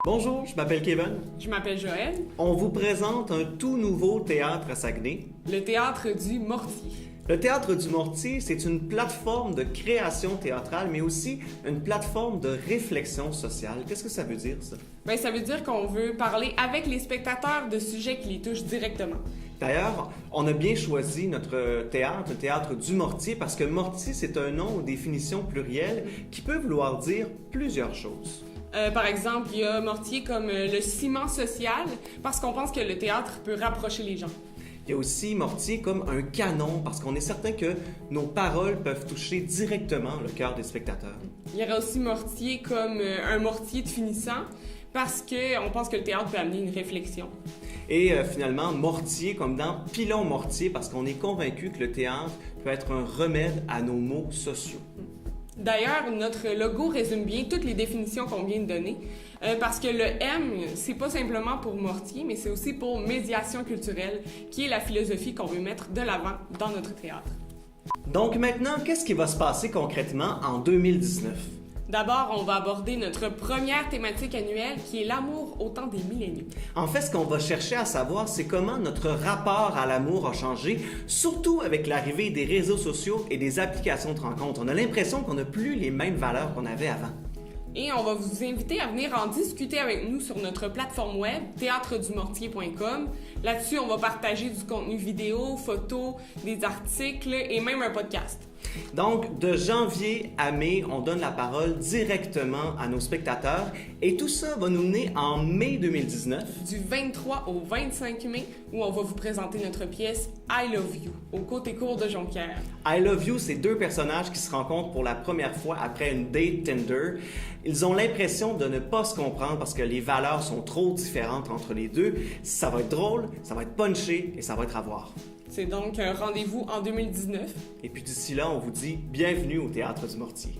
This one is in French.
Bonjour, je m'appelle Kevin. Je m'appelle Joël. On vous présente un tout nouveau théâtre à Saguenay. Le théâtre du Mortier. Le théâtre du Mortier, c'est une plateforme de création théâtrale, mais aussi une plateforme de réflexion sociale. Qu'est-ce que ça veut dire, ça? Bien, ça veut dire qu'on veut parler avec les spectateurs de sujets qui les touchent directement. D'ailleurs, on a bien choisi notre théâtre, le théâtre du Mortier, parce que Mortier, c'est un nom aux définitions plurielles qui peut vouloir dire plusieurs choses. Par exemple, il y a Mortier comme le ciment social, parce qu'on pense que le théâtre peut rapprocher les gens. Il y a aussi Mortier comme un canon, parce qu'on est certain que nos paroles peuvent toucher directement le cœur des spectateurs. Il y aura aussi Mortier comme un mortier de finissant, parce qu'on pense que le théâtre peut amener une réflexion. Et finalement, Mortier comme dans pilon mortier, parce qu'on est convaincu que le théâtre peut être un remède à nos maux sociaux. D'ailleurs, notre logo résume bien toutes les définitions qu'on vient de donner, parce que le M, c'est pas simplement pour Mortier, mais c'est aussi pour médiation culturelle, qui est la philosophie qu'on veut mettre de l'avant dans notre théâtre. Donc maintenant, qu'est-ce qui va se passer concrètement en 2019? D'abord, on va aborder notre première thématique annuelle, qui est l'amour au temps des milléniaux. En fait, ce qu'on va chercher à savoir, c'est comment notre rapport à l'amour a changé, surtout avec l'arrivée des réseaux sociaux et des applications de rencontres. On a l'impression qu'on n'a plus les mêmes valeurs qu'on avait avant. Et on va vous inviter à venir en discuter avec nous sur notre plateforme web, théâtredumortier.com. Là-dessus, on va partager du contenu vidéo, photos, des articles et même un podcast. Donc, de janvier à mai, on donne la parole directement à nos spectateurs et tout ça va nous mener en mai 2019. Du 23 au 25 mai, où on va vous présenter notre pièce I Love You, au côté court de Jonquière. I Love You, c'est deux personnages qui se rencontrent pour la première fois après une date Tinder. Ils ont l'impression de ne pas se comprendre parce que les valeurs sont trop différentes entre les deux. Ça va être drôle, ça va être punché et ça va être à voir. C'est donc un rendez-vous en 2019. Et puis d'ici là, on vous dit bienvenue au Théâtre du Mortier.